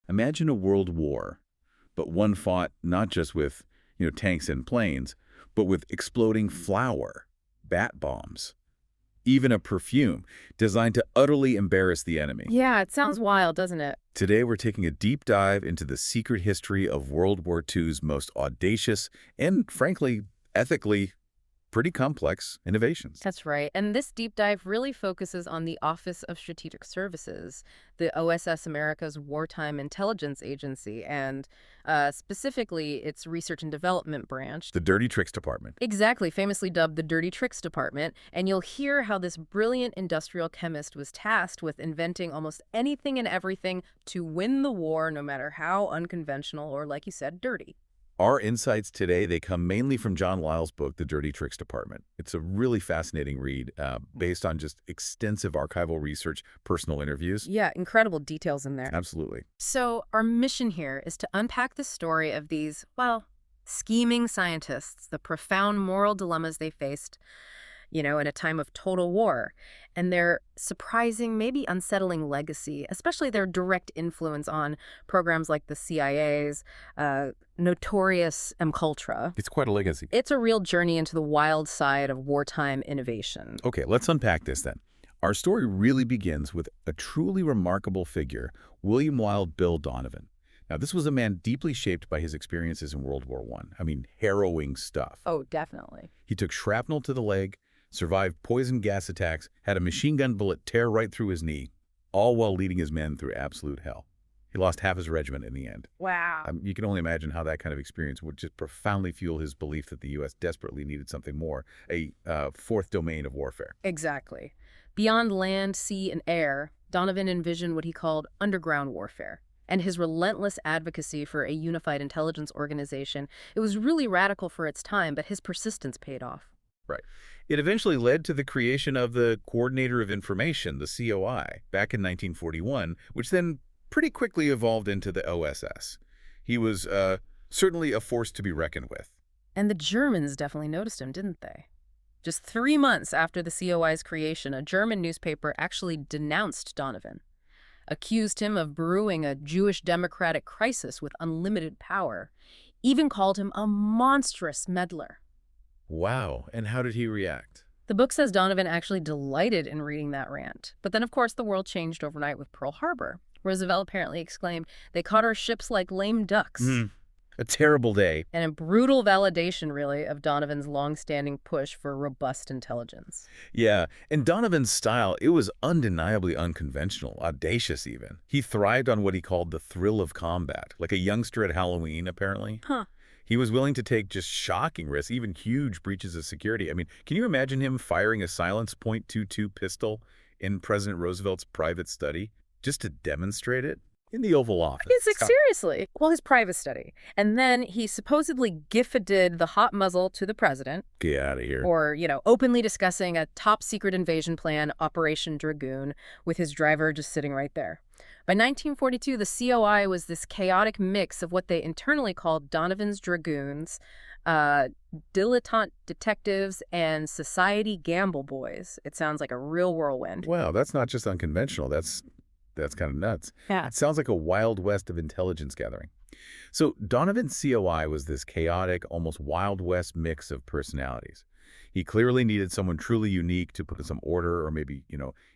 Imagine a world war, but one fought not just with, tanks and planes, but with exploding flour, bat bombs, even a perfume designed to utterly embarrass the enemy. Yeah, it sounds wild, doesn't it? Today, we're taking a deep dive into the secret history of World War II's most audacious and, frankly, ethically pretty complex innovations. That's right. And this deep dive really focuses on the Office of Strategic Services, the OSS America's wartime intelligence agency, and specifically its research and development branch. The Dirty Tricks Department. Exactly, famously dubbed the Dirty Tricks Department. And you'll hear how this brilliant industrial chemist was tasked with inventing almost anything and everything to win the war, no matter how unconventional or, like you said, dirty. Our insights today, they come mainly from John Lisle's book, The Dirty Tricks Department. It's a really fascinating read based on just extensive archival research, personal interviews. Yeah, incredible details in there. Absolutely. So our mission here is to unpack the story of these, well, scheming scientists, the profound moral dilemmas they faced, in a time of total war, and their surprising, maybe unsettling legacy, especially their direct influence on programs like the CIA's notorious MKUltra. It's quite a legacy. It's a real journey into the wild side of wartime innovation. Okay, let's unpack this then. Our story really begins with a truly remarkable figure, William Wild Bill Donovan. Now, this was a man deeply shaped by his experiences in World War I. I mean, harrowing stuff. Oh, definitely. He took shrapnel to the leg, survived poison gas attacks, had a machine gun bullet tear right through his knee, all while leading his men through absolute hell. He lost half his regiment in the end. Wow. You can only imagine how that kind of experience would just profoundly fuel his belief that the U.S. desperately needed something more, a fourth domain of warfare. Exactly. Beyond land, sea, and air, Donovan envisioned what he called underground warfare. And his relentless advocacy for a unified intelligence organization, it was really radical for its time, but his persistence paid off. Right. It eventually led to the creation of the Coordinator of Information, the COI, back in 1941, which then pretty quickly evolved into the OSS. He was certainly a force to be reckoned with. And the Germans definitely noticed him, didn't they? Just 3 months after the COI's creation, a German newspaper actually denounced Donovan, accused him of brewing a Jewish democratic crisis with unlimited power, even called him a monstrous meddler. Wow. And how did he react? The book says Donovan actually delighted in reading that rant. But then, of course, the world changed overnight with Pearl Harbor. Roosevelt apparently exclaimed, "They caught our ships like lame ducks." A terrible day. And a brutal validation, really, of Donovan's long-standing push for robust intelligence. Yeah, and Donovan's style, it was undeniably unconventional, audacious even. He thrived on what he called the thrill of combat, like a youngster at Halloween, apparently. Huh. He was willing to take just shocking risks, even huge breaches of security. I mean, can you imagine him firing a silenced .22 pistol in President Roosevelt's private study just to demonstrate it? In the Oval Office. It's like, seriously. Well, his private study. And then he supposedly gifted the hot muzzle to the president. Get out of here. Or, openly discussing a top-secret invasion plan, Operation Dragoon, with his driver just sitting right there. By 1942, the COI was this chaotic mix of what they internally called Donovan's Dragoons, dilettante detectives, and society gamble boys. It sounds like a real whirlwind. Wow, that's not just unconventional. That's kind of nuts. Yeah. It sounds like a Wild West of intelligence gathering. So Donovan's COI was this chaotic, almost Wild West mix of personalities. He clearly needed someone truly unique to put some order or maybe,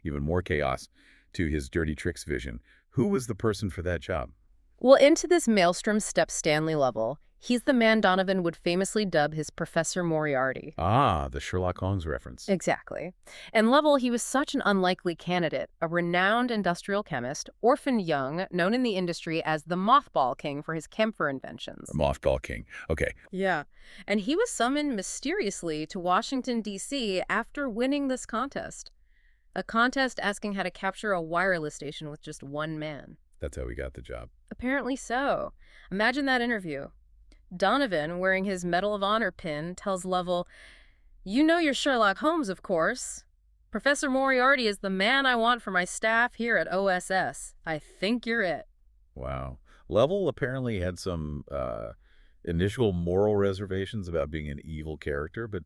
even more chaos to his dirty tricks vision. Who was the person for that job? Well, into this maelstrom steps Stanley Lovell. He's the man Donovan would famously dub his Professor Moriarty. Ah, the Sherlock Holmes reference. Exactly. And Lovell, he was such an unlikely candidate, a renowned industrial chemist, orphaned young, known in the industry as the Mothball King for his camphor inventions. The Mothball King. Okay. Yeah. And he was summoned mysteriously to Washington, D.C. after winning this contest. A contest asking how to capture a wireless station with just one man. That's how he got the job. Apparently so. Imagine that interview. Donovan, wearing his Medal of Honor pin, tells Lovell, "You know you're Sherlock Holmes, of course. Professor Moriarty is the man I want for my staff here at OSS. I think you're it." Wow. Lovell apparently had some initial moral reservations about being an evil character, but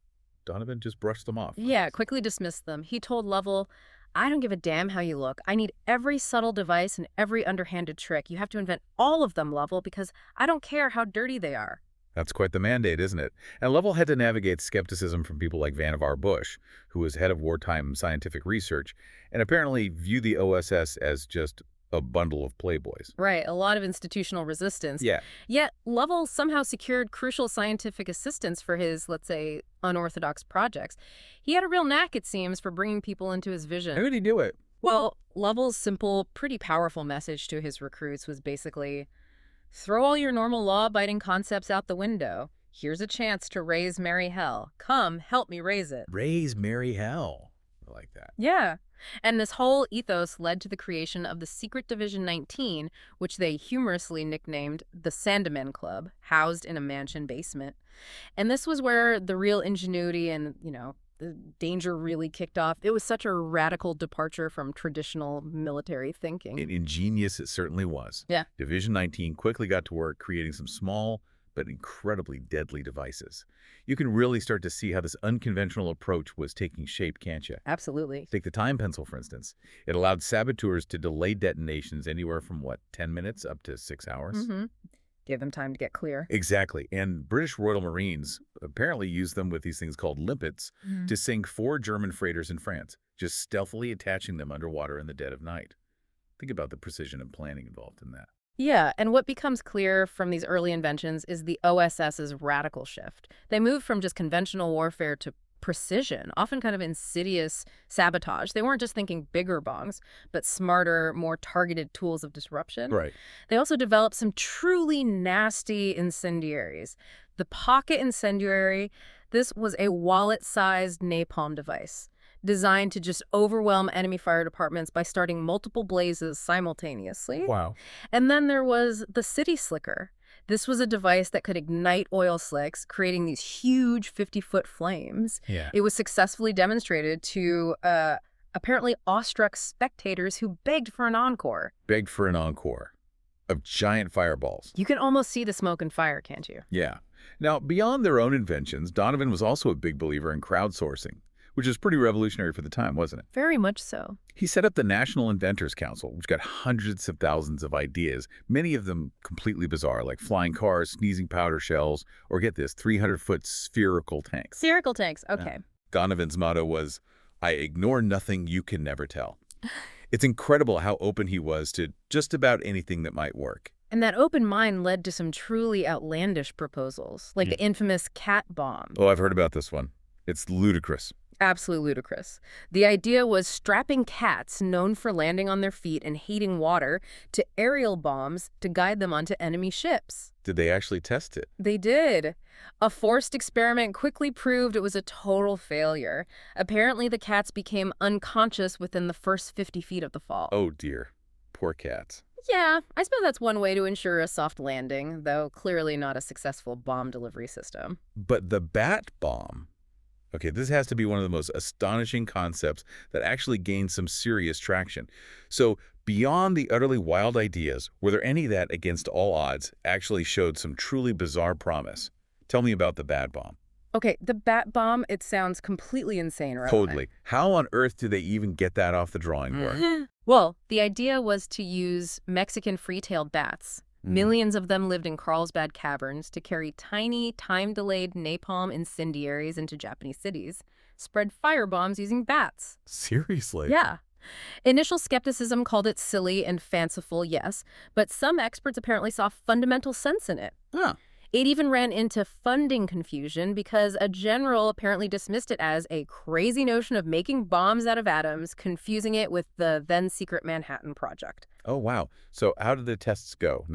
Donovan just brushed them off. Yeah, quickly dismissed them. He told Lovell, I don't give a damn how you look. I need every subtle device and every underhanded trick. You have to invent all of them, Lovell, because I don't care how dirty they are. That's quite the mandate, isn't it? And Lovell had to navigate skepticism from people like Vannevar Bush, who was head of wartime scientific research, and apparently viewed the OSS as just a bundle of playboys. Right, a lot of institutional resistance. Yeah. Yet Lovell somehow secured crucial scientific assistance for his, let's say, unorthodox projects. He had a real knack, it seems, for bringing people into his vision. How did he do it? Well, Lovell's simple, pretty powerful message to his recruits was basically, throw all your normal law-abiding concepts out the window. Here's a chance to raise merry hell. Come, help me raise it. Raise merry hell. I like that. Yeah. And this whole ethos led to the creation of the Secret Division 19, which they humorously nicknamed the Sandeman Club, housed in a mansion basement. And this was where the real ingenuity and, the danger really kicked off. It was such a radical departure from traditional military thinking. And ingenious it certainly was. Yeah. Division 19 quickly got to work creating some small but incredibly deadly devices. You can really start to see how this unconventional approach was taking shape, can't you? Absolutely. Take the time pencil, for instance. It allowed saboteurs to delay detonations anywhere from, 10 minutes up to 6 hours? Mm-hmm. Give them time to get clear. Exactly. And British Royal Marines apparently used them with these things called limpets to sink 4 German freighters in France, just stealthily attaching them underwater in the dead of night. Think about the precision and planning involved in that. Yeah, and what becomes clear from these early inventions is the OSS's radical shift. They moved from just conventional warfare to precision, often kind of insidious sabotage. They weren't just thinking bigger bombs, but smarter, more targeted tools of disruption. Right. They also developed some truly nasty incendiaries. The pocket incendiary, this was a wallet-sized napalm device designed to just overwhelm enemy fire departments by starting multiple blazes simultaneously. Wow. And then there was the city slicker. This was a device that could ignite oil slicks, creating these huge 50-foot flames. Yeah. It was successfully demonstrated to apparently awestruck spectators who begged for an encore. Begged for an encore of giant fireballs. You can almost see the smoke and fire, can't you? Yeah. Now, beyond their own inventions, Donovan was also a big believer in crowdsourcing, which is pretty revolutionary for the time, wasn't it? Very much so. He set up the National Inventors Council, which got hundreds of thousands of ideas, many of them completely bizarre, like flying cars, sneezing powder shells, or get this, 300-foot spherical tanks. Spherical tanks, okay. Donovan's motto was, I ignore nothing you can never tell. It's incredible how open he was to just about anything that might work. And that open mind led to some truly outlandish proposals, like the infamous cat bomb. Oh, I've heard about this one. It's ludicrous. Absolutely ludicrous. The idea was strapping cats known for landing on their feet and hating water to aerial bombs to guide them onto enemy ships. Did they actually test it? They did. A forced experiment quickly proved it was a total failure. Apparently, the cats became unconscious within the first 50 feet of the fall. Oh, dear. Poor cats. Yeah, I suppose that's one way to ensure a soft landing, though clearly not a successful bomb delivery system. But the bat bomb... Okay, this has to be one of the most astonishing concepts that actually gained some serious traction. So, beyond the utterly wild ideas, were there any that, against all odds, actually showed some truly bizarre promise? Tell me about the bat bomb. Okay, the bat bomb, it sounds completely insane, right? Totally. How on earth do they even get that off the drawing board? Well, the idea was to use Mexican free-tailed bats. Millions of them lived in Carlsbad caverns to carry tiny, time-delayed napalm incendiaries into Japanese cities, spread firebombs using bats. Seriously? Yeah. Initial skepticism called it silly and fanciful, yes, but some experts apparently saw fundamental sense in it. Huh. It even ran into funding confusion because a general apparently dismissed it as a crazy notion of making bombs out of atoms, confusing it with the then-secret Manhattan Project. Oh, wow. So how did the tests go?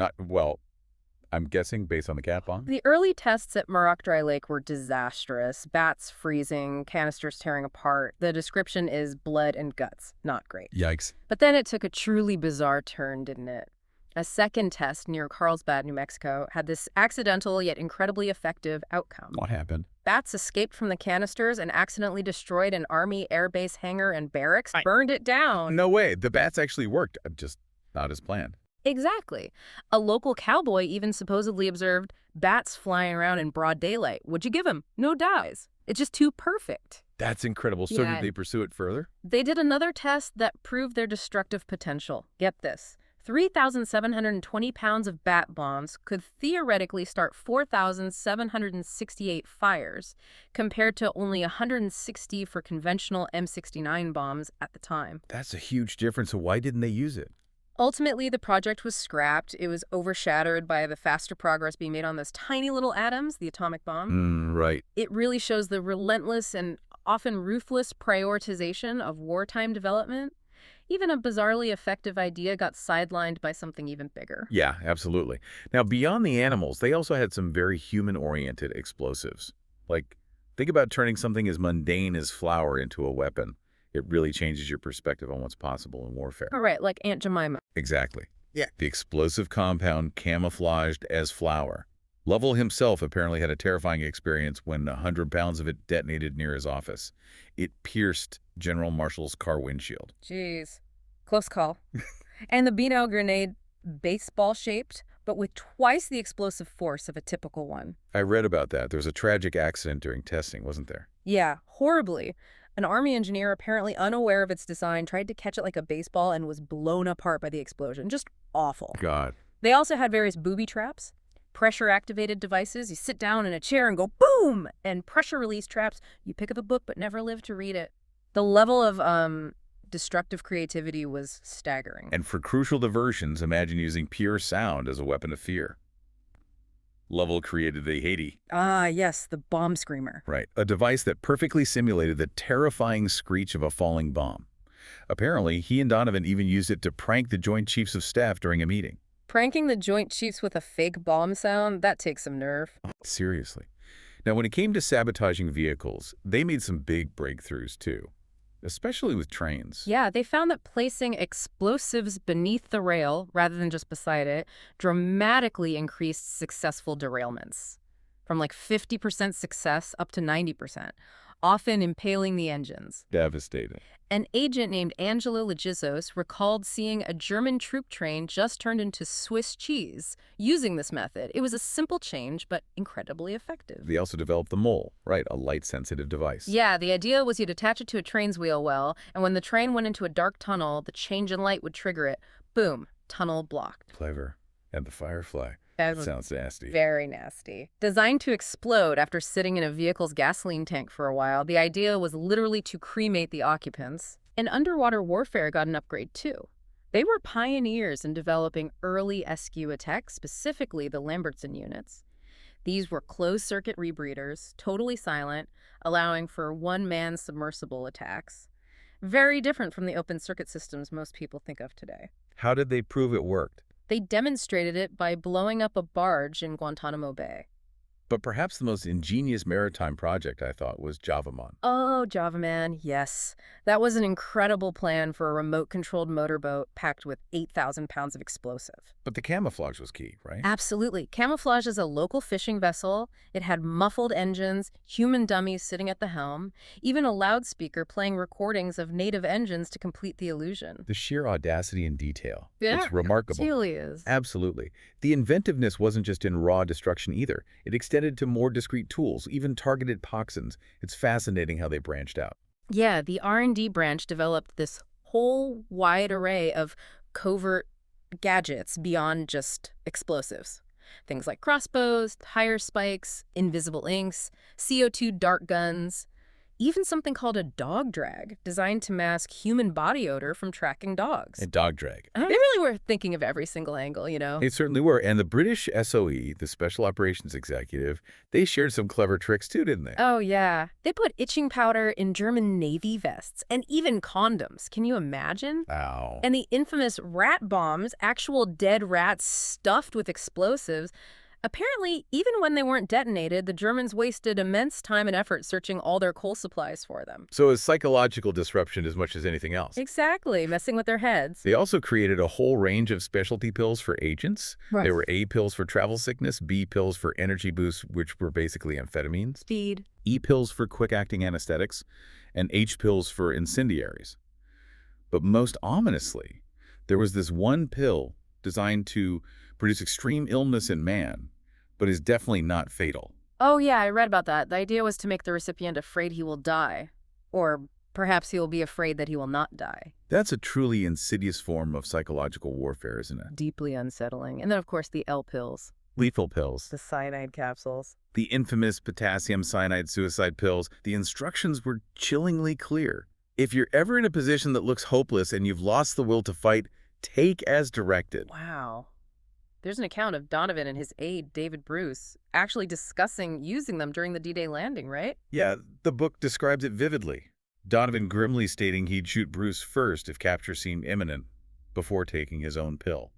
I'm guessing based on the cat bomb? The early tests at Muroc Dry Lake were disastrous. Bats freezing, canisters tearing apart. The description is blood and guts. Not great. Yikes. But then it took a truly bizarre turn, didn't it? A second test near Carlsbad, New Mexico, had this accidental yet incredibly effective outcome. What happened? Bats escaped from the canisters and accidentally destroyed an Army Air Base hangar and barracks, burned it down. No way. The bats actually worked. Just not as planned. Exactly. A local cowboy even supposedly observed bats flying around in broad daylight. What'd you give him? No dies. It's just too perfect. That's incredible. So did Yeah, they pursue it further? they did another test that proved their destructive potential. Get this. 3,720 pounds of bat bombs could theoretically start 4,768 fires, compared to only 160 for conventional M69 bombs at the time. That's a huge difference. So why didn't they use it? Ultimately, the project was scrapped. It was overshadowed by the faster progress being made on those tiny little atoms, the atomic bomb. Right. It really shows the relentless and often ruthless prioritization of wartime development. Even a bizarrely effective idea got sidelined by something even bigger. Yeah, absolutely. Now, beyond the animals, they also had some very human-oriented explosives. Like, think about turning something as mundane as flour into a weapon. It really changes your perspective on what's possible in warfare. All right, like Aunt Jemima. Exactly. Yeah. The explosive compound camouflaged as flour. Lovell himself apparently had a terrifying experience when 100 pounds of it detonated near his office. It pierced General Marshall's car windshield. Jeez. Close call. And the Beano grenade, baseball-shaped, but with twice the explosive force of a typical one. I read about that. There was a tragic accident during testing, wasn't there? Yeah, horribly. An Army engineer, apparently unaware of its design, tried to catch it like a baseball and was blown apart by the explosion. Just awful. God. They also had various booby traps, pressure-activated devices. You sit down in a chair and go boom! And pressure-release traps. You pick up a book but never live to read it. The level of destructive creativity was staggering. And for crucial diversions, imagine using pure sound as a weapon of fear. Lovell created the Haiti. Ah, yes, the bomb screamer. Right, a device that perfectly simulated the terrifying screech of a falling bomb. Apparently, he and Donovan even used it to prank the Joint Chiefs of Staff during a meeting. Pranking the Joint Chiefs with a fake bomb sound? That takes some nerve. Seriously. Now, when it came to sabotaging vehicles, they made some big breakthroughs, too. Especially with trains. Yeah, they found that placing explosives beneath the rail, rather than just beside it, dramatically increased successful derailments. From like 50% success up to 90%, often impaling the engines. Devastating. An agent named Angelo Legizos recalled seeing a German troop train just turned into Swiss cheese using this method. It was a simple change, but incredibly effective. They also developed the mole, right, a light-sensitive device. Yeah, the idea was you'd attach it to a train's wheel well, and when the train went into a dark tunnel, the change in light would trigger it. Boom, tunnel blocked. Clever. And the firefly. That Sounds nasty. very nasty. Designed to explode after sitting in a vehicle's gasoline tank for a while, the idea was literally to cremate the occupants. And underwater warfare got an upgrade too. They were pioneers in developing early SQ attacks, specifically the Lambertson units. These were closed-circuit rebreathers, totally silent, allowing for one-man submersible attacks. Very different from the open-circuit systems most people think of today. How did they prove it worked? They demonstrated it by blowing up a barge in Guantanamo Bay. But perhaps the most ingenious maritime project, I thought, was Javaman. Oh, Javaman, yes. That was an incredible plan for a remote-controlled motorboat packed with 8,000 pounds of explosive. But the camouflage was key, right? Absolutely. Camouflage is a local fishing vessel. It had muffled engines, human dummies sitting at the helm, even a loudspeaker playing recordings of native engines to complete the illusion. The sheer audacity and detail. Yeah, It's remarkable. It really is. Absolutely. The inventiveness wasn't just in raw destruction either. It extended to more discrete tools, even targeted toxins. It's fascinating how they branched out. Yeah, the R&D branch developed this whole wide array of covert gadgets beyond just explosives. Things like crossbows, tire spikes, invisible inks, CO2 dart guns, even something called a dog drag, designed to mask human body odor from tracking dogs. And dog drag. They really were thinking of every single angle, you know? They certainly were. And the British SOE, the Special Operations Executive, they shared some clever tricks too, didn't they? Oh, yeah. They put itching powder in German Navy vests and even condoms. Can you imagine? Ow. And the infamous rat bombs, actual dead rats stuffed with explosives. Apparently, even when they weren't detonated, the Germans wasted immense time and effort searching all their coal supplies for them. So it's psychological disruption as much as anything else. Exactly, messing with their heads. They also created a whole range of specialty pills for agents. Right. There were A pills for travel sickness, B pills for energy boosts, which were basically amphetamines, Speed. E pills for quick-acting anesthetics, and H pills for incendiaries. But most ominously, there was this one pill designed to produce extreme illness in man, but is definitely not fatal. Oh, yeah, I read about that. The idea was to make the recipient afraid he will die. Or perhaps he will be afraid that he will not die. That's a truly insidious form of psychological warfare, isn't it? Deeply unsettling. And then, of course, the L pills, Lethal pills. the cyanide capsules. The infamous potassium cyanide suicide pills, the instructions were chillingly clear. If you're ever in a position that looks hopeless and you've lost the will to fight, take as directed. Wow. There's an account of Donovan and his aide, David Bruce, actually discussing using them during the D-Day landing, right? Yeah, the book describes it vividly. Donovan grimly stating he'd shoot Bruce first if capture seemed imminent, before taking his own pill.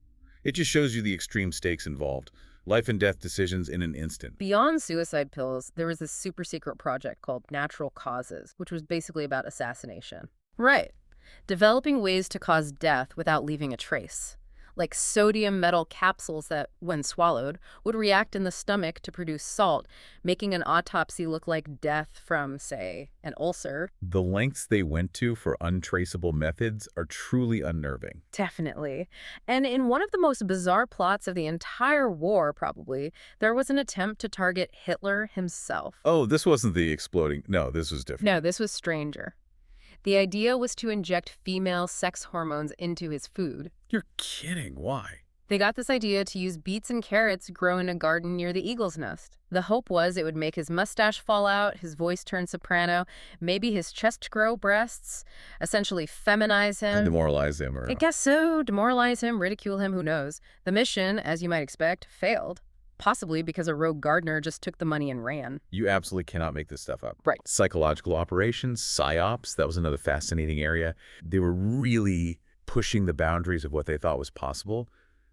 It just shows you the extreme stakes involved. Life and death decisions in an instant. Beyond suicide pills, there was this super secret project called Natural Causes, which was basically about assassination. Right. Developing ways to cause death without leaving a trace. Like sodium metal capsules that, when swallowed, would react in the stomach to produce salt, making an autopsy look like death from, say, an ulcer. The lengths they went to for untraceable methods are truly unnerving. Definitely. And in one of the most bizarre plots of the entire war, probably, there was an attempt to target Hitler himself. Oh, this wasn't the exploding. No, this was different. No, this was stranger. The idea was to inject female sex hormones into his food. You're kidding. Why? They got this idea to use beets and carrots grown in a garden near the eagle's nest. The hope was it would make his mustache fall out, his voice turn soprano, maybe his chest grow breasts, essentially feminize him. Demoralize him or... I guess so. Demoralize him, ridicule him, who knows. The mission, as you might expect, failed. Possibly because a rogue gardener just took the money and ran. You absolutely cannot make this stuff up. Right. Psychological operations, psy-ops, that was another fascinating area. They were really pushing the boundaries of what they thought was possible.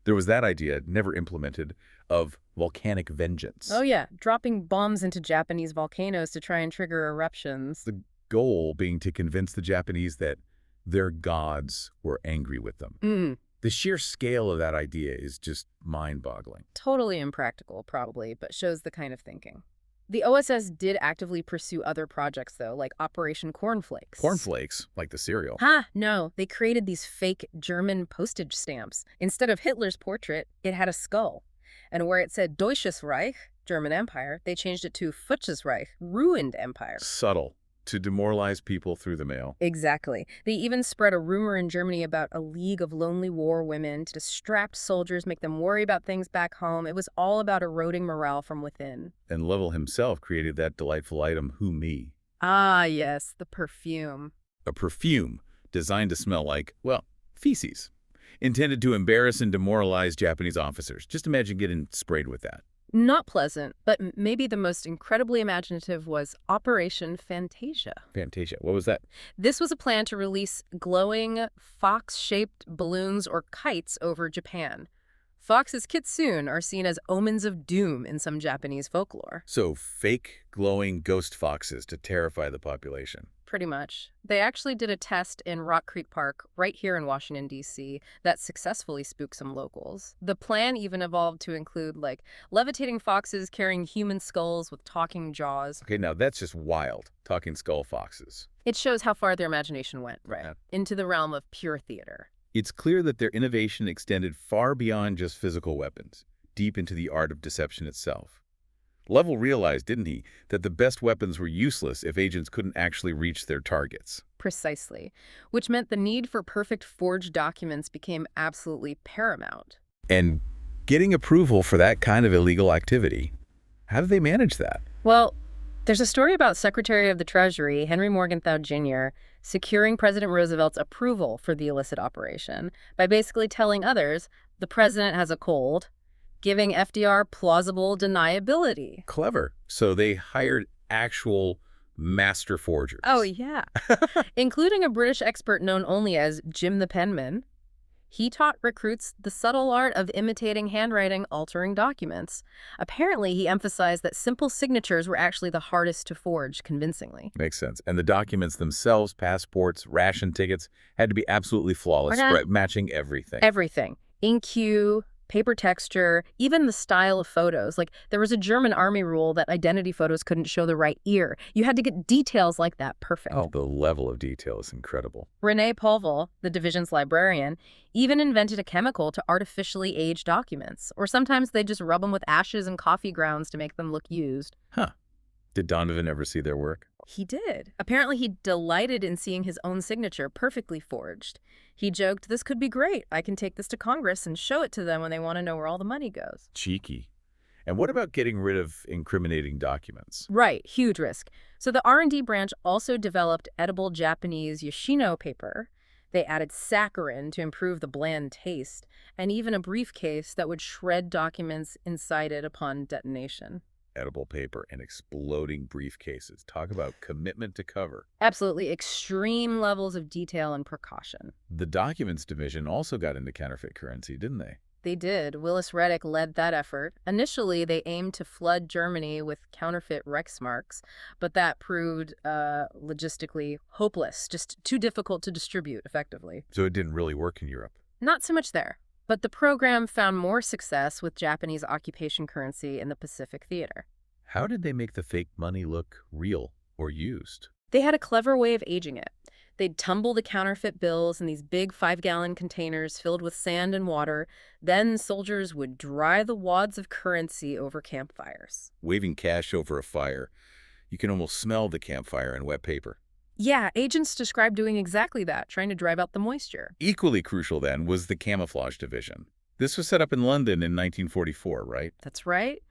There was that idea, never implemented, of volcanic vengeance. Oh yeah, dropping bombs into Japanese volcanoes to try and trigger eruptions. The goal being to convince the Japanese that their gods were angry with them. The sheer scale of that idea is just mind-boggling. Totally impractical, probably, but shows the kind of thinking. The OSS did actively pursue other projects, though, like Operation Cornflakes. Cornflakes, like the cereal. No. They created these fake German postage stamps. Instead of Hitler's portrait, it had a skull. And where it said Deutsches Reich, German Empire, they changed it to Fuchsches Reich, ruined empire. Subtle. To demoralize people through the mail. Exactly. They even spread a rumor in Germany about a league of lonely war women to distract soldiers, make them worry about things back home. It was all about eroding morale from within. And Lisle himself created that delightful item, Who Me? Ah, yes, the perfume. A perfume designed to smell like, well, feces. Intended to embarrass and demoralize Japanese officers. Just imagine getting sprayed with that. Not pleasant, but maybe the most incredibly imaginative was Operation Fantasia. Fantasia. What was that? This was a plan to release glowing, fox-shaped balloons or kites over Japan. Fox's kitsune are seen as omens of doom in some Japanese folklore. So fake, glowing ghost foxes to terrify the population. Pretty much. They actually did a test in Rock Creek Park, right here in Washington, D.C., that successfully spooked some locals. The plan even evolved to include, like, levitating foxes carrying human skulls with talking jaws. Okay, now that's just wild. Talking skull foxes. It shows how far their imagination went, right? Yeah. Into the realm of pure theater. It's clear that their innovation extended far beyond just physical weapons, deep into the art of deception itself. Lisle realized, didn't he, that the best weapons were useless if agents couldn't actually reach their targets. Precisely. Which meant the need for perfect forged documents became absolutely paramount. And getting approval for that kind of illegal activity, how did they manage that? Well, there's a story about Secretary of the Treasury, Henry Morgenthau Jr., securing President Roosevelt's approval for the illicit operation by basically telling others, the president has a cold, giving FDR plausible deniability. Clever. So they hired actual master forgers. Oh, yeah. Including a British expert known only as Jim the Penman. He taught recruits the subtle art of imitating handwriting, altering documents. Apparently, he emphasized that simple signatures were actually the hardest to forge convincingly. Makes sense. And the documents themselves, passports, ration tickets, had to be absolutely flawless, right? Matching everything. Everything. InQ, paper texture, even the style of photos. Like, there was a German army rule that identity photos couldn't show the right ear. You had to get details like that perfect. Oh, the level of detail is incredible. René Polvel, the division's librarian, even invented a chemical to artificially age documents. Or sometimes they just rub them with ashes and coffee grounds to make them look used. Huh. Did Donovan ever see their work? He did. Apparently, he delighted in seeing his own signature perfectly forged. He joked, "This could be great. I can take this to Congress and show it to them when they want to know where all the money goes." Cheeky. And what about getting rid of incriminating documents? Right, huge risk. So the R&D branch also developed edible Japanese Yoshino paper. They added saccharin to improve the bland taste, and even a briefcase that would shred documents inside it upon detonation. Edible paper and exploding briefcases. Talk about commitment to cover. Absolutely extreme levels of detail and precaution. The documents division also got into counterfeit currency, didn't they? They did. Willis Reddick led that effort. Initially, they aimed to flood Germany with counterfeit Reichsmarks, but that proved logistically hopeless, just too difficult to distribute effectively. So it didn't really work in Europe. Not so much there. But the program found more success with Japanese occupation currency in the Pacific Theater. How did they make the fake money look real or used? They had a clever way of aging it. They'd tumble the counterfeit bills in these big 5-gallon containers filled with sand and water. Then soldiers would dry the wads of currency over campfires. Waving cash over a fire. You can almost smell the campfire and wet paper. Yeah, agents described doing exactly that, trying to drive out the moisture. Equally crucial, then, was the camouflage division. This was set up in London in 1944, right? That's right.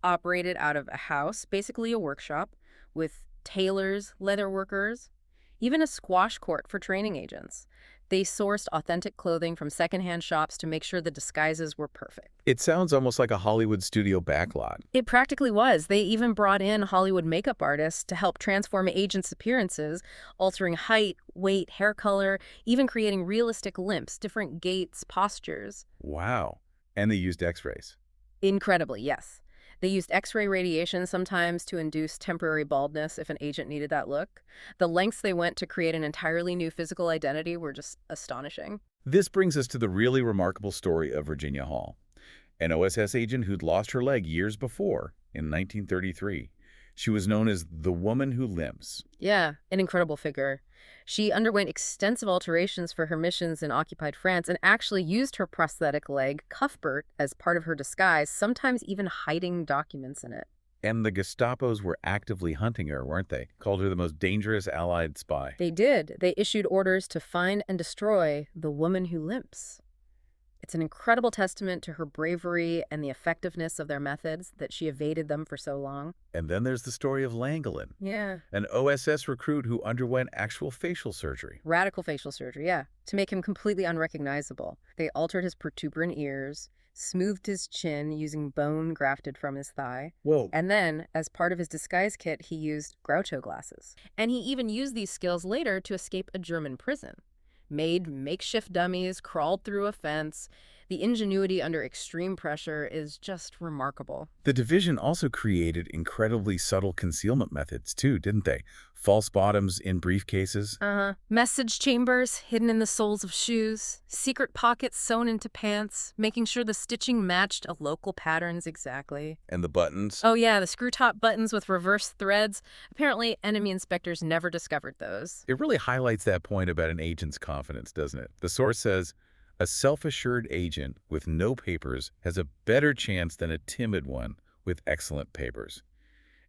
Operated out of a house, basically a workshop, with tailors, leather workers, even a squash court for training agents. They sourced authentic clothing from secondhand shops to make sure the disguises were perfect. It sounds almost like a Hollywood studio backlot. It practically was. They even brought in Hollywood makeup artists to help transform agents' appearances, altering height, weight, hair color, even creating realistic limps, different gaits, postures. Wow. And they used x-rays. Incredibly, yes. They used X-ray radiation sometimes to induce temporary baldness if an agent needed that look. The lengths they went to create an entirely new physical identity were just astonishing. This brings us to the really remarkable story of Virginia Hall, an OSS agent who'd lost her leg years before, in 1933. She was known as the woman who limps. Yeah, an incredible figure. She underwent extensive alterations for her missions in occupied France and actually used her prosthetic leg, Cuthbert, as part of her disguise, sometimes even hiding documents in it. And the Gestapos were actively hunting her, weren't they? Called her the most dangerous Allied spy. They did. They issued orders to find and destroy the woman who limps. It's an incredible testament to her bravery and the effectiveness of their methods that she evaded them for so long. And then there's the story of Langolin, Yeah. an OSS recruit who underwent actual facial surgery. Radical facial surgery, yeah, to make him completely unrecognizable. They altered his protuberant ears, smoothed his chin using bone grafted from his thigh. Whoa. And then, as part of his disguise kit, he used Groucho glasses. And he even used these skills later to escape a German prison. Made makeshift dummies, crawled through a fence. The ingenuity under extreme pressure is just remarkable. The division also created incredibly subtle concealment methods too, didn't they? False bottoms in briefcases. Message chambers hidden in the soles of shoes, secret pockets sewn into pants, making sure the stitching matched a local patterns exactly. And the buttons. Oh yeah, the screw-top buttons with reverse threads. Apparently, enemy inspectors never discovered those. It really highlights that point about an agent's confidence, doesn't it? The source says, a self-assured agent with no papers has a better chance than a timid one with excellent papers.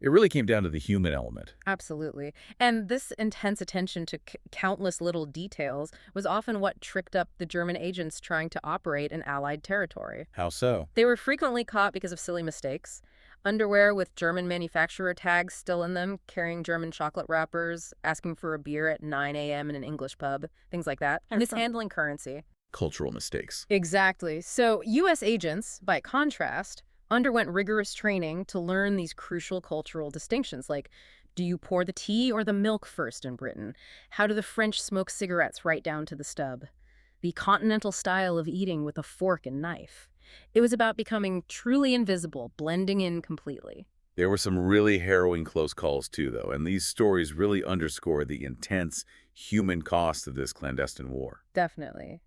It really came down to the human element. Absolutely. And this intense attention to countless little details was often what tripped up the German agents trying to operate in Allied territory. How so? They were frequently caught because of silly mistakes. Underwear with German manufacturer tags still in them, carrying German chocolate wrappers, asking for a beer at 9 a.m. in an English pub, things like that. Mishandling currency. Cultural mistakes. Exactly. So U.S. agents, by contrast, underwent rigorous training to learn these crucial cultural distinctions, like, do you pour the tea or the milk first in Britain? How do the French smoke cigarettes right down to the stub? The continental style of eating with a fork and knife. It was about becoming truly invisible, blending in completely. There were some really harrowing close calls too, though, and these stories really underscore the intense human cost of this clandestine war. Definitely.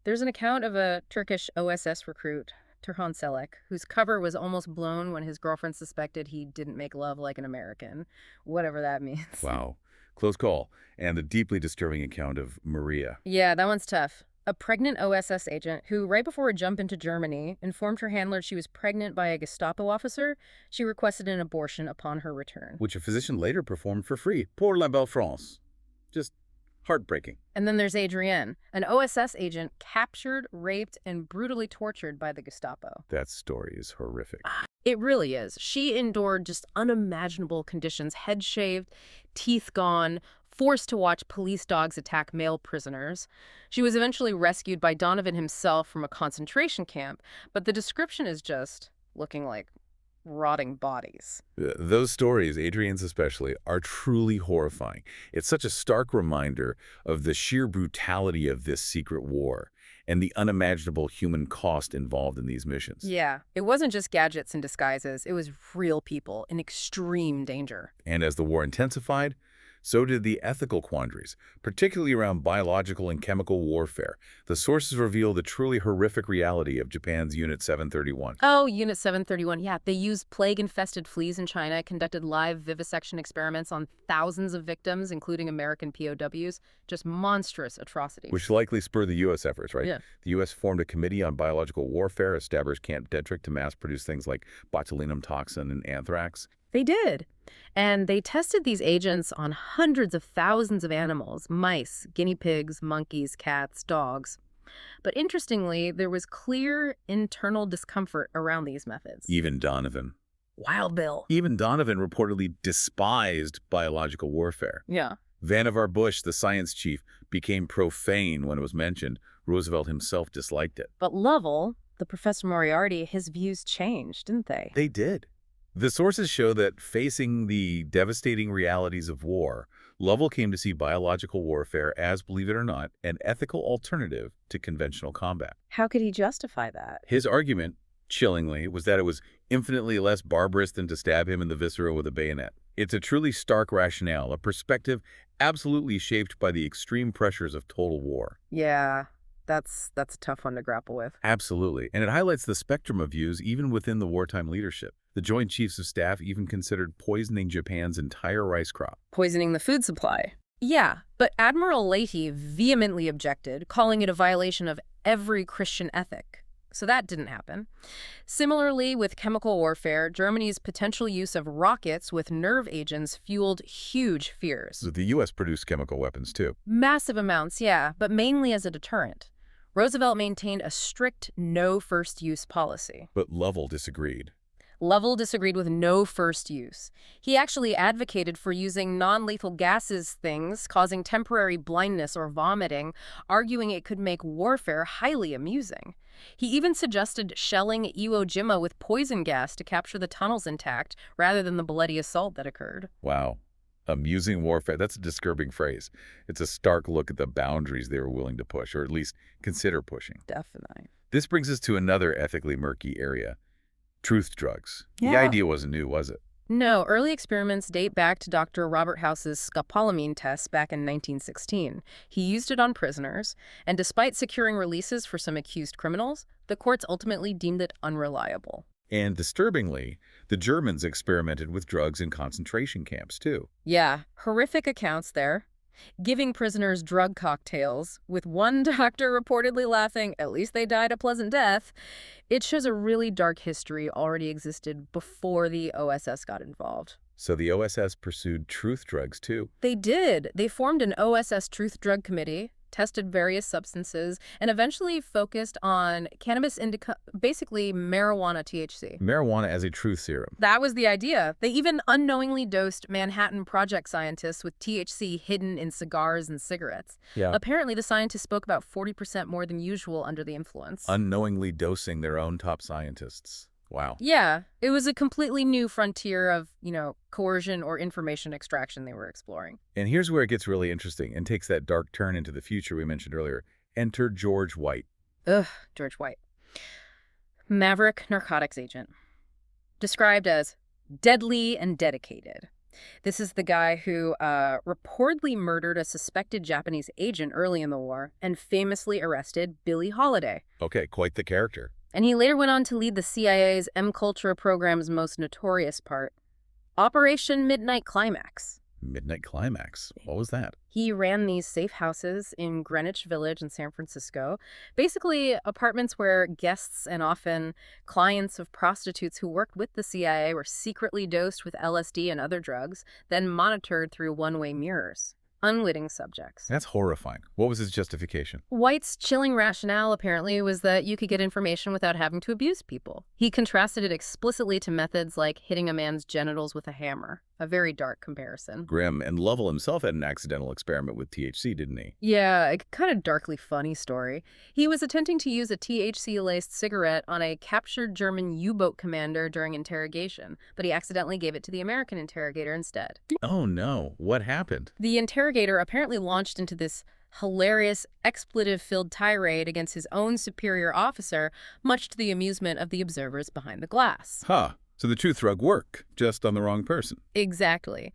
There's an account of a Turkish OSS recruit, Turhan Selek, whose cover was almost blown when his girlfriend suspected he didn't make love like an American, whatever that means. Wow. Close call. And the deeply disturbing account of Maria. Yeah, that one's tough. A pregnant OSS agent who, right before a jump into Germany, informed her handler she was pregnant by a Gestapo officer. She requested an abortion upon her return. Which a physician later performed for free. Pour la belle France. Just heartbreaking. And then there's Adrienne, an OSS agent captured, raped, and brutally tortured by the Gestapo. That story is horrific. It really is. She endured just unimaginable conditions, head shaved, teeth gone, forced to watch police dogs attack male prisoners. She was eventually rescued by Donovan himself from a concentration camp, but the description is just looking like rotting bodies. Those stories, Adrienne's especially, are truly horrifying. It's such a stark reminder of the sheer brutality of this secret war and the unimaginable human cost involved in these missions. Yeah, it wasn't just gadgets and disguises. It was real people in extreme danger. And as the war intensified, so did the ethical quandaries, particularly around biological and chemical warfare. The sources reveal the truly horrific reality of Japan's Unit 731. Oh, Unit 731, yeah. They used plague-infested fleas in China, conducted live vivisection experiments on thousands of victims, including American POWs. Just monstrous atrocities. Which likely spurred the U.S. efforts, right? Yeah. The U.S. formed a committee on biological warfare, established Camp Detrick to mass-produce things like botulinum toxin and anthrax. They did. And they tested these agents on hundreds of thousands of animals, mice, guinea pigs, monkeys, cats, dogs. But interestingly, there was clear internal discomfort around these methods. Even Donovan. Wild Bill. Even Donovan reportedly despised biological warfare. Yeah. Vannevar Bush, the science chief, became profane when it was mentioned. Roosevelt himself disliked it. But Lovell, the Professor Moriarty, his views changed, didn't they? They did. The sources show that facing the devastating realities of war, Lovell came to see biological warfare as, believe it or not, an ethical alternative to conventional combat. How could he justify that? His argument, chillingly, was that it was infinitely less barbarous than to stab him in the viscera with a bayonet. It's a truly stark rationale, a perspective absolutely shaped by the extreme pressures of total war. Yeah, that's a tough one to grapple with. Absolutely. And it highlights the spectrum of views even within the wartime leadership. The Joint Chiefs of Staff even considered poisoning Japan's entire rice crop. Poisoning the food supply. Yeah, but Admiral Leahy vehemently objected, calling it a violation of every Christian ethic. So that didn't happen. Similarly, with chemical warfare, Germany's potential use of rockets with nerve agents fueled huge fears. The U.S. produced chemical weapons, too. Massive amounts, yeah, but mainly as a deterrent. Roosevelt maintained a strict no first-use policy. But Lovell disagreed. Lovell disagreed with no first use. He actually advocated for using non-lethal gases, things causing temporary blindness or vomiting, arguing it could make warfare highly amusing. He even suggested shelling Iwo Jima with poison gas to capture the tunnels intact rather than the bloody assault that occurred. Wow. Amusing warfare, that's a disturbing phrase. It's a stark look at the boundaries they were willing to push, or at least consider pushing. Definitely. This brings us to another ethically murky area. Truth drugs. Yeah. The idea wasn't new, was it? No, early experiments date back to Dr. Robert House's scopolamine test back in 1916. He used it on prisoners, and despite securing releases for some accused criminals, the courts ultimately deemed it unreliable. And disturbingly, the Germans experimented with drugs in concentration camps, too. Yeah, horrific accounts there. Giving prisoners drug cocktails, with one doctor reportedly laughing, "At least they died a pleasant death." It shows a really dark history already existed before the OSS got involved. So the OSS pursued truth drugs, too. They did. They formed an OSS Truth Drug Committee, tested various substances, and eventually focused on cannabis indica, basically marijuana THC. Marijuana as a truth serum. That was the idea. They even unknowingly dosed Manhattan Project scientists with THC hidden in cigars and cigarettes. Yeah. Apparently, the scientists spoke about 40% more than usual under the influence. Unknowingly dosing their own top scientists. Wow. Yeah, it was a completely new frontier of, coercion or information extraction they were exploring. And here's where it gets really interesting and takes that dark turn into the future we mentioned earlier. Enter George White. Ugh, George White. Maverick narcotics agent. Described as deadly and dedicated. This is the guy who reportedly murdered a suspected Japanese agent early in the war and famously arrested Billie Holiday. Okay, quite the character. And he later went on to lead the CIA's M-Culture program's most notorious part, Operation Midnight Climax. Midnight Climax. What was that? He ran these safe houses in Greenwich Village in San Francisco, basically apartments where guests and often clients of prostitutes who worked with the CIA were secretly dosed with LSD and other drugs, then monitored through one-way mirrors. Unwitting subjects. That's horrifying. What was his justification? White's chilling rationale, apparently, was that you could get information without having to abuse people. He contrasted it explicitly to methods like hitting a man's genitals with a hammer, a very dark comparison. Grim. And Lovell himself had an accidental experiment with THC, didn't he? Yeah, a kind of darkly funny story. He was attempting to use a THC-laced cigarette on a captured German U-boat commander during interrogation, but he accidentally gave it to the American interrogator instead. Oh no. What happened? The interrogator apparently launched into this hilarious, expletive-filled tirade against his own superior officer, much to the amusement of the observers behind the glass. Huh. So the truth drug worked, just on the wrong person. Exactly.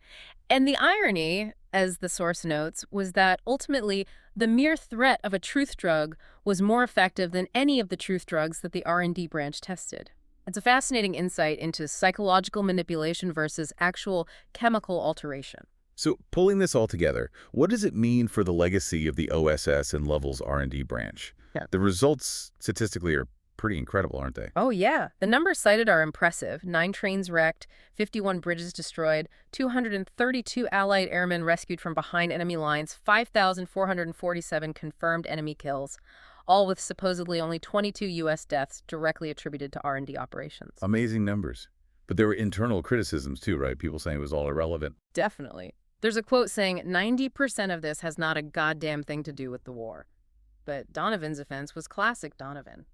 And the irony, as the source notes, was that ultimately the mere threat of a truth drug was more effective than any of the truth drugs that the R&D branch tested. It's a fascinating insight into psychological manipulation versus actual chemical alteration. So pulling this all together, what does it mean for the legacy of the OSS and Lovell's R&D branch? Yeah. The results statistically are pretty incredible, aren't they? Oh, yeah. The numbers cited are impressive. 9 trains wrecked, 51 bridges destroyed, 232 Allied airmen rescued from behind enemy lines, 5,447 confirmed enemy kills, all with supposedly only 22 U.S. deaths directly attributed to R&D operations. Amazing numbers. But there were internal criticisms too, right? People saying it was all irrelevant. Definitely. There's a quote saying 90% of this has not a goddamn thing to do with the war. But Donovan's offense was classic Donovan.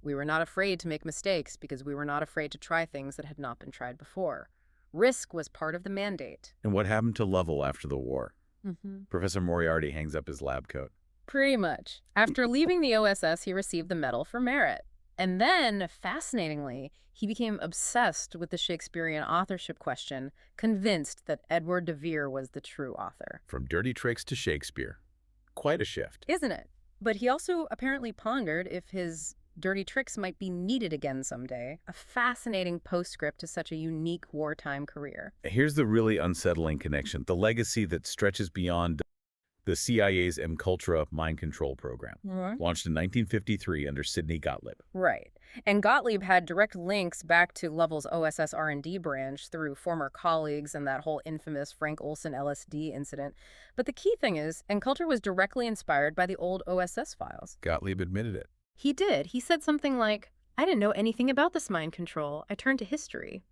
We were not afraid to make mistakes because we were not afraid to try things that had not been tried before. Risk was part of the mandate. And what happened to Lovell after the war? Mm-hmm. Professor Moriarty hangs up his lab coat. Pretty much. After leaving the OSS, he received the Medal for Merit. And then, fascinatingly, he became obsessed with the Shakespearean authorship question, convinced that Edward de Vere was the true author. From dirty tricks to Shakespeare. Quite a shift. Isn't it? But he also apparently pondered if his dirty tricks might be needed again someday, a fascinating postscript to such a unique wartime career. Here's the really unsettling connection, the legacy that stretches beyond the CIA's M-Culture mind control program, launched in 1953 under Sidney Gottlieb. Right. And Gottlieb had direct links back to Lovell's OSS R&D branch through former colleagues and that whole infamous Frank Olson LSD incident. But the key thing is, M-Culture was directly inspired by the old OSS files. Gottlieb admitted it. He did. He said something like, "I didn't know anything about this mind control. I turned to history."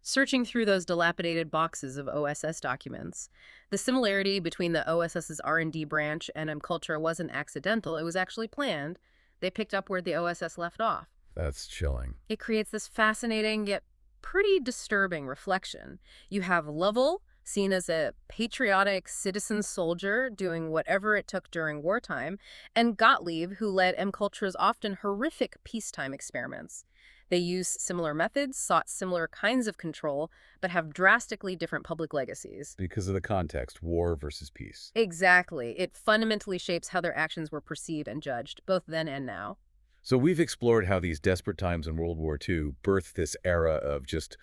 Searching through those dilapidated boxes of OSS documents, the similarity between the OSS's R&D branch and M-Culture wasn't accidental. It was actually planned. They picked up where the OSS left off. That's chilling. It creates this fascinating yet pretty disturbing reflection. You have Lovell, seen as a patriotic citizen soldier doing whatever it took during wartime, and Gottlieb, who led M-Culture's often horrific peacetime experiments. They use similar methods, sought similar kinds of control, but have drastically different public legacies. Because of the context, war versus peace. Exactly. It fundamentally shapes how their actions were perceived and judged, both then and now. So we've explored how these desperate times in World War II birthed this era of just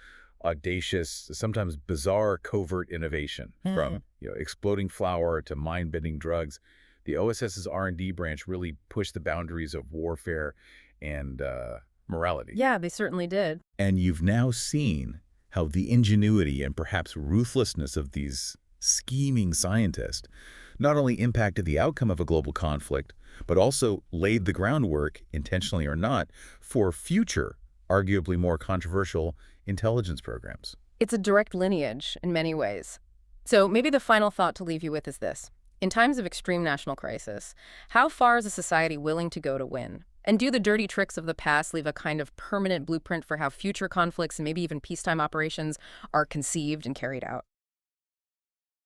audacious, sometimes bizarre covert innovation, from exploding flour to mind-bending drugs. The OSS's R&D branch really pushed the boundaries of warfare and morality. Yeah, they certainly did. And you've now seen how the ingenuity and perhaps ruthlessness of these scheming scientists not only impacted the outcome of a global conflict, but also laid the groundwork, intentionally or not, for future, arguably more controversial intelligence programs. It's a direct lineage in many ways. So maybe the final thought to leave you with is this. In times of extreme national crisis, how far is a society willing to go to win? And do the dirty tricks of the past leave a kind of permanent blueprint for how future conflicts and maybe even peacetime operations are conceived and carried out?